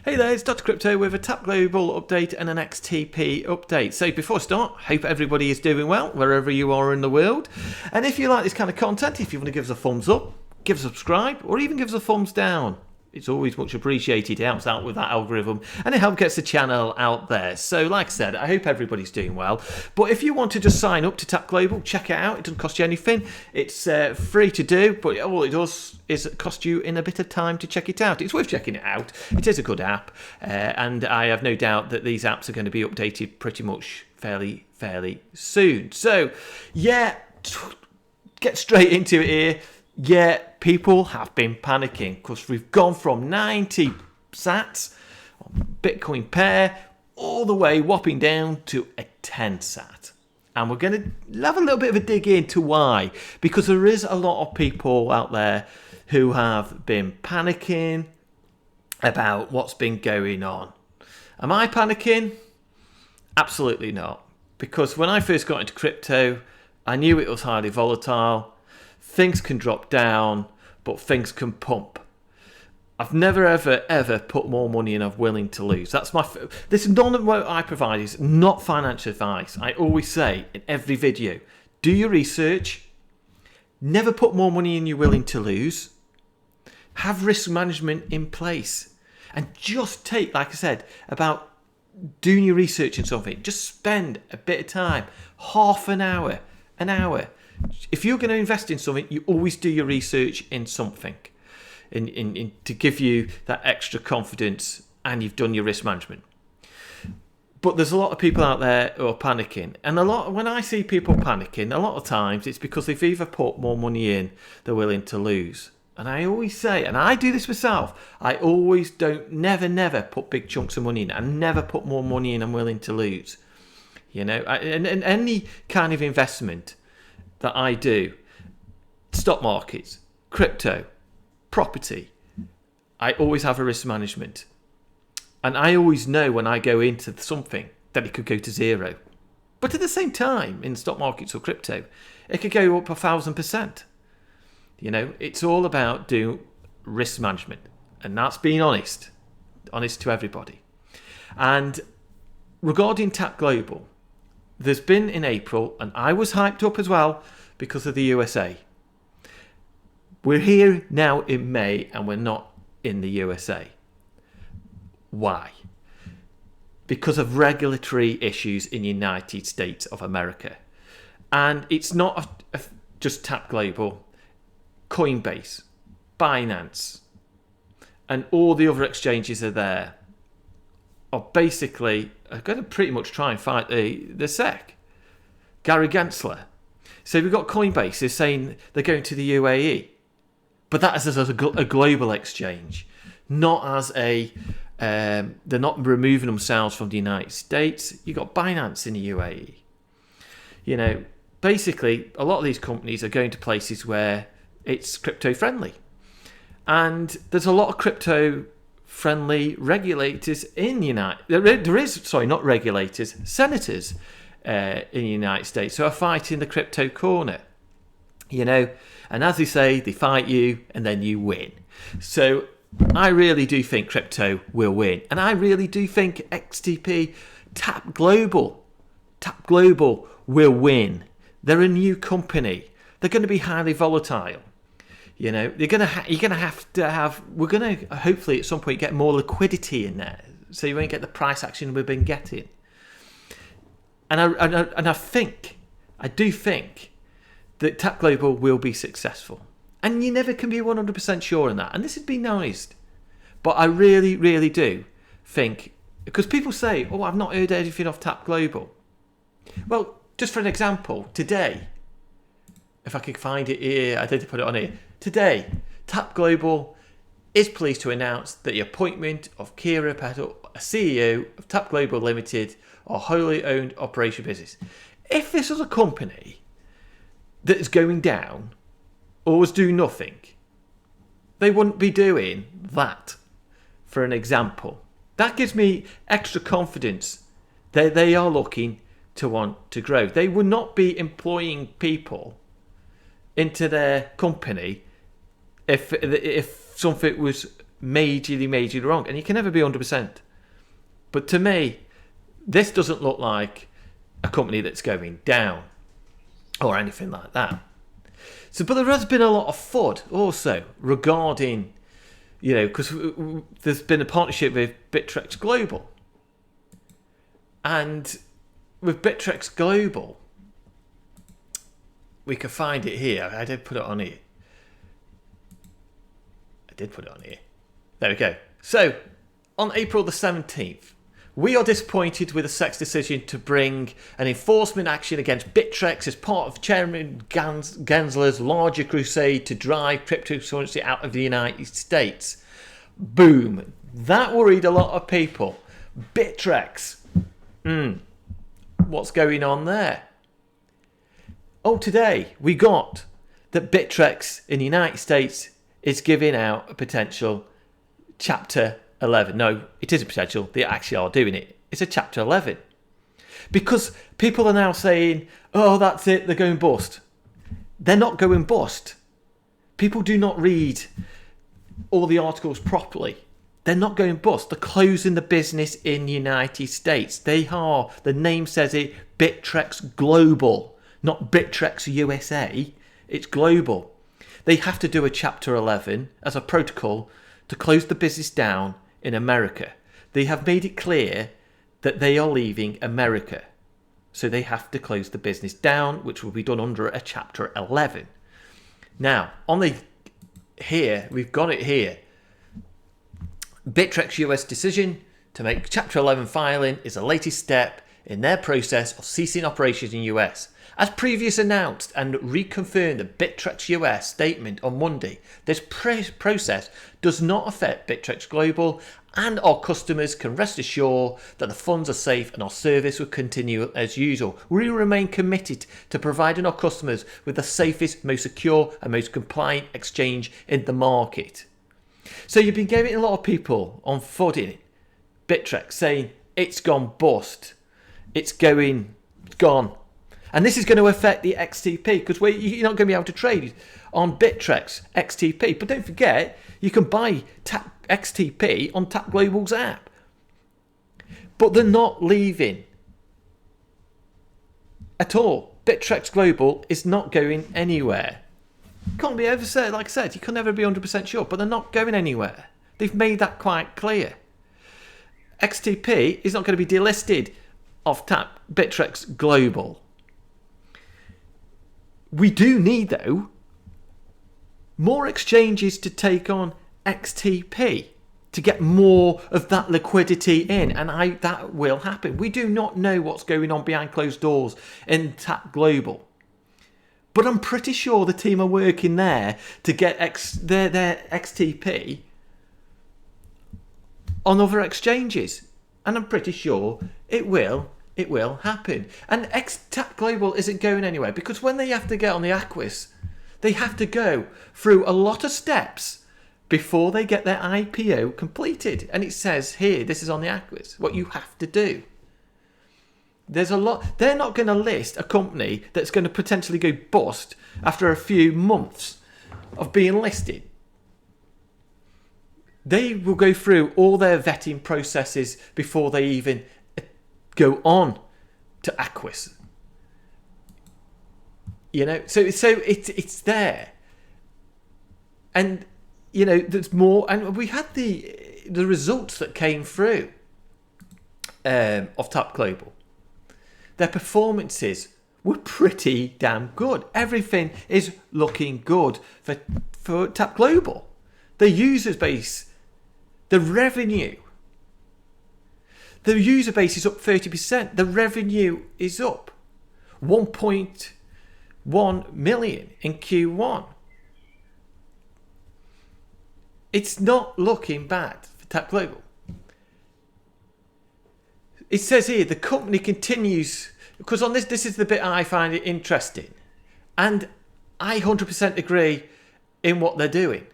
Hey there, it's Dr. Crypto with a Tap Global update and an XTP update. So before I start, hope everybody is doing well wherever you are in the world. And if you like this kind of content, if you want to give us a thumbs up, give us a subscribe, or even give us a thumbs down, it's always much appreciated. It helps out with that algorithm and it helps gets the channel out there. So like I said, I hope everybody's doing well. But if you want to just sign up to Tap Global, check it out. It doesn't cost you anything. It's free to do, but all it does is cost you in a bit of time to check it out. It's worth checking it out. It is a good app. And I have no doubt that these apps are going to be updated pretty much fairly soon. So yeah, get straight into it here. Yeah, people have been panicking because we've gone from 90 sats on Bitcoin pair all the way whopping down to a 10 sat. And we're going to have a little bit of a dig into why. Because there is a lot of people out there who have been panicking about what's been going on. Am I panicking? Absolutely not. Because when I first got into crypto, I knew it was highly volatile. Things can drop down, but things can pump. I've never, ever put more money in I'm willing to lose. That's this none of what I provide is not financial advice. I always say in every video, do your research. Never put more money in you're willing to lose. Have risk management in place. And just take, like I said, about doing your research in something. Just spend a bit of time, half an hour, an hour. If you're going to invest in something, you always do your research in something to give you that extra confidence, and you've done your risk management. But there's a lot of people out there who are panicking. And when I see people panicking, a lot of times it's because they've either put more money in they're willing to lose. And I always say, and I do this myself, I always never put big chunks of money in. I never put more money in I'm willing to lose. You know, and any kind of investment that I do, stock markets, crypto, property, I always have a risk management. And I always know when I go into something that it could go to zero. But at the same time, in stock markets or crypto, it could go up 1,000%. You know, it's all about doing risk management. And that's being honest to everybody. And regarding Tap Global, there's been in April, and I was hyped up as well because of the USA. We're here now in May and we're not in the USA. Why? Because of regulatory issues in the United States of America. And it's not just Tap Global, Coinbase, Binance, and all the other exchanges are there. Are basically going to pretty much try and fight the SEC. Gary Gensler. So we've got Coinbase is saying they're going to the UAE. But that is as a global exchange. Not as they're not removing themselves from the United States. You've got Binance in the UAE. You know, basically a lot of these companies are going to places where it's crypto friendly. And there's a lot of crypto friendly regulators in the not regulators, senators in the United States who are fighting the crypto corner, you know, and as they say, they fight you and then you win. So I really do think crypto will win, and I really do think XTP, Tap Global will win. They're a new company. They're going to be highly volatile. You know, you're gonna have to have. We're gonna hopefully at some point get more liquidity in there, so you won't get the price action we've been getting. And I do think that Tap Global will be successful, and you never can be 100% sure on that. And this has been honest, but I really do think, because people say, "Oh, I've not heard anything off Tap Global." Well, just for an example, today, if I could find it here, I did put it on here. Today, Tap Global is pleased to announce that the appointment of Kira Petal, a CEO of Tap Global Limited, or wholly owned operation business. If this was a company that is going down or was doing nothing, they wouldn't be doing that, for an example. That gives me extra confidence that they are looking to want to grow. They would not be employing people into their company if something was majorly wrong, and you can never be 100%. But to me, this doesn't look like a company that's going down or anything like that. So, but there has been a lot of FUD also regarding, because there's been a partnership with Bittrex Global. And with Bittrex Global, we can find it here. I did put it on here. There we go. So, on April the 17th, we are disappointed with the SEC's decision to bring an enforcement action against Bittrex as part of Chairman Gensler's larger crusade to drive cryptocurrency out of the United States. Boom. That worried a lot of people. Bittrex. What's going on there? Oh, today we got that Bittrex in the United States is giving out a potential Chapter 11. No, it is a potential. They actually are doing it. It's a Chapter 11. Because people are now saying, oh, that's it, they're going bust. They're not going bust. People do not read all the articles properly. They're not going bust. They're closing the business in the United States. They are, the name says it, Bittrex Global. Not Bittrex USA. It's global. They have to do a Chapter 11 as a protocol to close the business down in America. They have made it clear that they are leaving America. So they have to close the business down, which will be done under a Chapter 11. Now, we've got it here. Bittrex US decision to make Chapter 11 filing is the latest step in their process of ceasing operations in US. As previously announced and reconfirmed the Bittrex US statement on Monday, this process does not affect Bittrex Global, and our customers can rest assured that the funds are safe and our service will continue as usual. We remain committed to providing our customers with the safest, most secure and most compliant exchange in the market. So you've been getting a lot of people on FUD Bittrex saying it's gone bust. It's gone. And this is going to affect the XTP because you're not going to be able to trade on Bittrex XTP. But don't forget, you can buy XTP on Tap Global's app. But they're not leaving at all. Bittrex Global is not going anywhere. Can't be ever said, like I said, you can never be 100% sure, but they're not going anywhere. They've made that quite clear. XTP is not going to be delisted off Tap Bittrex Global. We do need, though, more exchanges to take on XTP to get more of that liquidity in, and that will happen. We do not know what's going on behind closed doors in Tap Global, but I'm pretty sure the team are working there to get their XTP on other exchanges, and I'm pretty sure it will happen. And Tap Global isn't going anywhere because when they have to get on the Aquis, they have to go through a lot of steps before they get their IPO completed. And it says here, this is on the Aquis, what you have to do. There's a lot. They're not going to list a company that's going to potentially go bust after a few months of being listed. They will go through all their vetting processes before they even go on to Aquis. So it's there. And, there's more. And we had the results that came through of Tap Global. Their performances were pretty damn good. Everything is looking good for Tap Global. The user base, the revenue. The user base is up 30%. The revenue is up 1.1 million in Q1. It's not looking bad for Tap Global. It says here the company continues, because on this is the bit I find it interesting, and I 100% agree in what they're doing.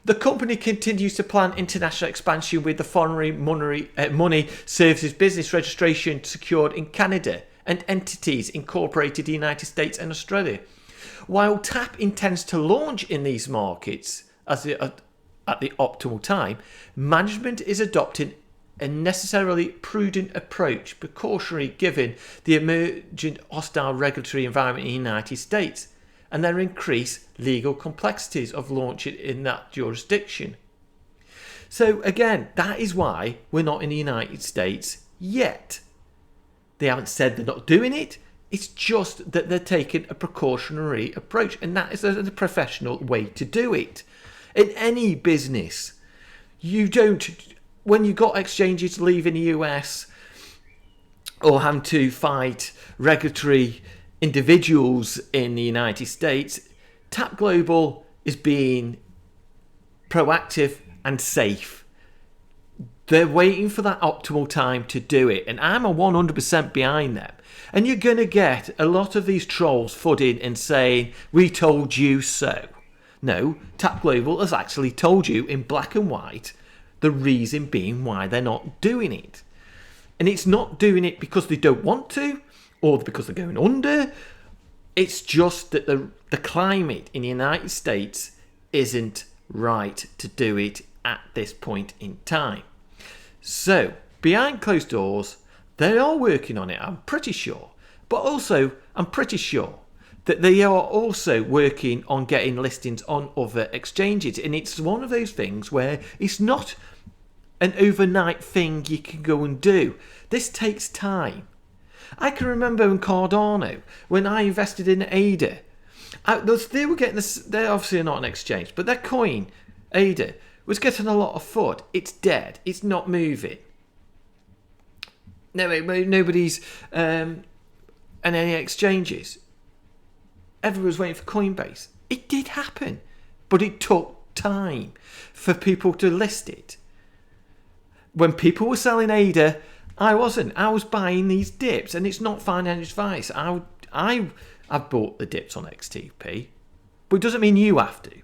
The company continues to plan international expansion with the foreign money services business registration secured in Canada and entities incorporated in the United States and Australia. While TAP intends to launch in these markets as at the optimal time, management is adopting a necessarily prudent approach, precautionary given the emergent hostile regulatory environment in the United States and their increased legal complexities of launching in that jurisdiction. So again, that is why we're not in the United States yet. They haven't said they're not doing it. It's just that they're taking a precautionary approach, and that is a professional way to do it. In any business, you don't, when you've got exchanges leaving the US or having to fight regulatory individuals in the United States, Tap Global is being proactive and safe. They're waiting for that optimal time to do it, and I'm 100% behind them. And you're going to get a lot of these trolls footing and saying, we told you so. No, Tap Global has actually told you in black and white the reason being why they're not doing it. And it's not doing it because they don't want to or because they're going under. It's just that the climate in the United States isn't right to do it at this point in time. So, behind closed doors, they are working on it, I'm pretty sure. But also, I'm pretty sure that they are also working on getting listings on other exchanges. And it's one of those things where it's not an overnight thing you can go and do. This takes time. I can remember in Cardano, when I invested in ADA, they were getting this, they're obviously not an exchange, but their coin, ADA, was getting a lot of FUD. It's dead. It's not moving. Nobody's and any exchanges. Everyone's waiting for Coinbase. It did happen, but it took time for people to list it. When people were selling ADA, I wasn't. I was buying these dips, and it's not financial advice. I've bought the dips on XTP, but it doesn't mean you have to.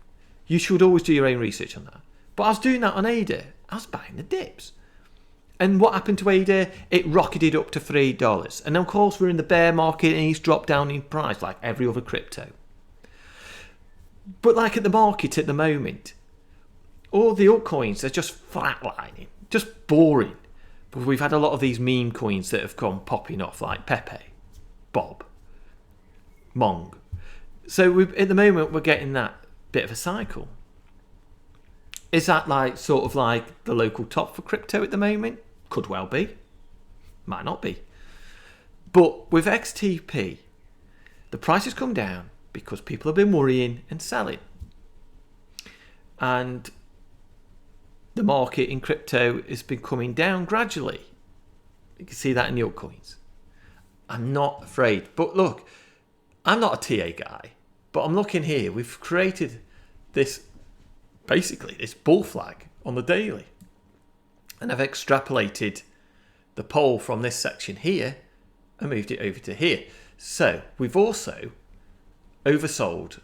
You should always do your own research on that. But I was doing that on ADA. I was buying the dips. And what happened to ADA? It rocketed up to $3. And of course, we're in the bear market and he's dropped down in price like every other crypto. But like at the market at the moment, all the altcoins are just flatlining, just boring. But we've had a lot of these meme coins that have gone popping off, like Pepe, Bob, Mong. So at the moment, we're getting that bit of a cycle. Is that like sort of like the local top for crypto at the moment? Could well be. Might not be. But with XTP, the price has come down because people have been worrying and selling. And the market in crypto has been coming down gradually. You can see that in the altcoins. I'm not afraid. But look, I'm not a TA guy, but I'm looking here. We've created this, basically, this bull flag on the daily. And I've extrapolated the pole from this section here and moved it over to here. So we've also oversold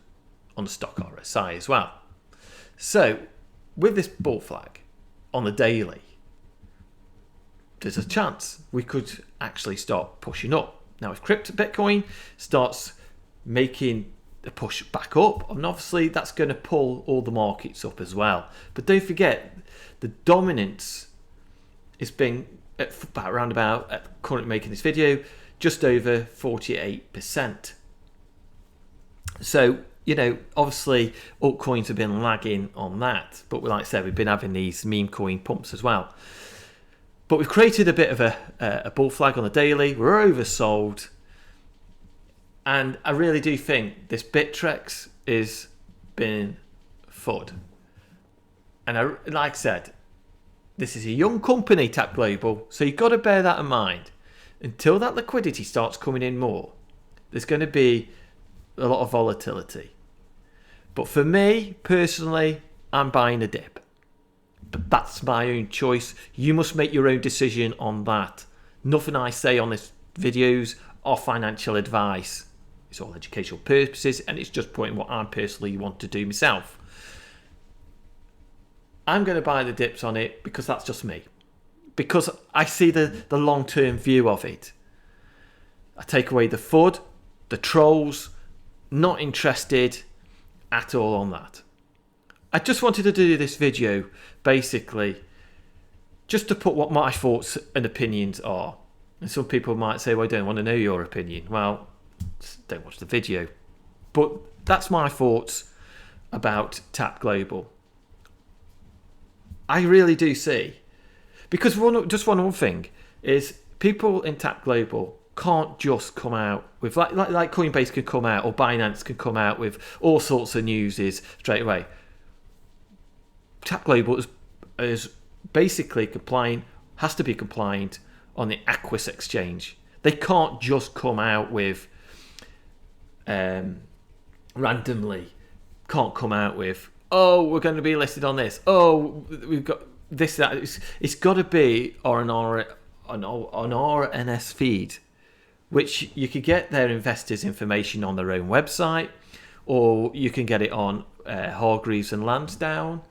on the stock RSI as well. So with this bull flag on the daily, there's a chance we could actually start pushing up. Now if Bitcoin starts making a push back up, and obviously that's going to pull all the markets up as well. But don't forget, the dominance has been at around about, at currently making this video, just over 48%. So, you know, obviously altcoins have been lagging on that, but like I said, we've been having these meme coin pumps as well. But we've created a bit of a bull flag on the daily. We're oversold. And I really do think this Bittrex is been FUD. And like I said, this is a young company, Tap Global, so you've got to bear that in mind. Until that liquidity starts coming in more, there's going to be a lot of volatility. But for me, personally, I'm buying a dip. But that's my own choice. You must make your own decision on that. Nothing I say on this videos are financial advice. It's all educational purposes, and it's just pointing what I personally want to do myself. I'm going to buy the dips on it because that's just me. Because I see the long-term view of it. I take away the FUD, the trolls, not interested at all on that. I just wanted to do this video, basically, just to put what my thoughts and opinions are. And some people might say, well, I don't want to know your opinion. Well, don't watch the video. But that's my thoughts about Tap Global. I really do see. Because just one other thing is people in Tap Global can't just come out with, like Coinbase can come out or Binance can come out with all sorts of newses straight away. Tap Global is basically compliant, has to be compliant on the Aquis exchange. They can't just come out with randomly, can't come out with, oh, we're going to be listed on this. Oh, we've got this, that. It's got to be on RNS feed, which you could get their investors' information on their own website, or you can get it on Hargreaves and Lansdowne.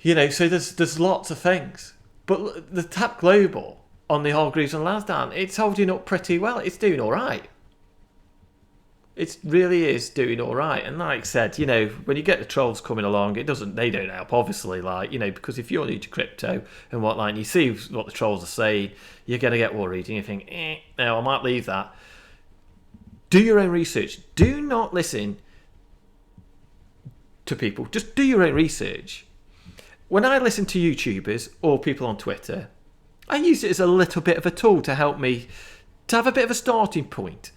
You know, so there's lots of things. But the Tap Global on the Hargreaves and Lansdowne, it's holding up pretty well. It's doing all right. It really is doing all right. And like I said, you know, when you get the trolls coming along, they don't help, obviously, like, you know, because if you're new to crypto and whatnot, and you see what the trolls are saying, you're going to get worried and you think, no, I might leave that. Do your own research. Do not listen to people. Just do your own research. When I listen to YouTubers or people on Twitter, I use it as a little bit of a tool to help me to have a bit of a starting point.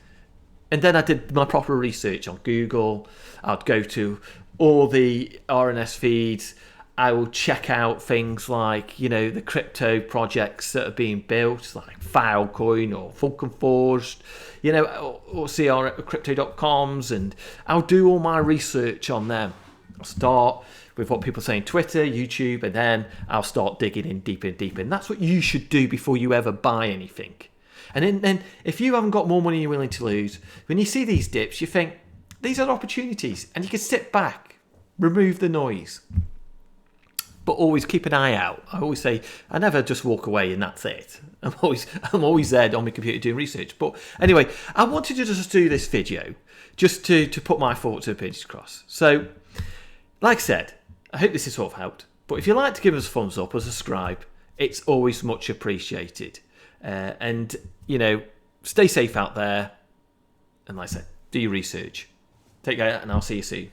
And then I did my proper research on Google. I'd go to all the RNS feeds. I will check out things like, you know, the crypto projects that are being built, like Filecoin or Vulcanforged, you know, or see our crypto.coms, and I'll do all my research on them. I'll start with what people say on Twitter, YouTube, and then I'll start digging in deeper and deeper. And that's what you should do before you ever buy anything. And then if you haven't got more money you're willing to lose, when you see these dips, you think, these are opportunities. And you can sit back, remove the noise. But always keep an eye out. I always say, I never just walk away and that's it. I'm always there on my computer doing research. But anyway, I wanted to just do this video just to put my thoughts and opinions across. So, like I said, I hope this has sort of helped. But if you'd like to give us a thumbs up or subscribe, it's always much appreciated. And, you know, stay safe out there. And like I said, do your research. Take care, and I'll see you soon.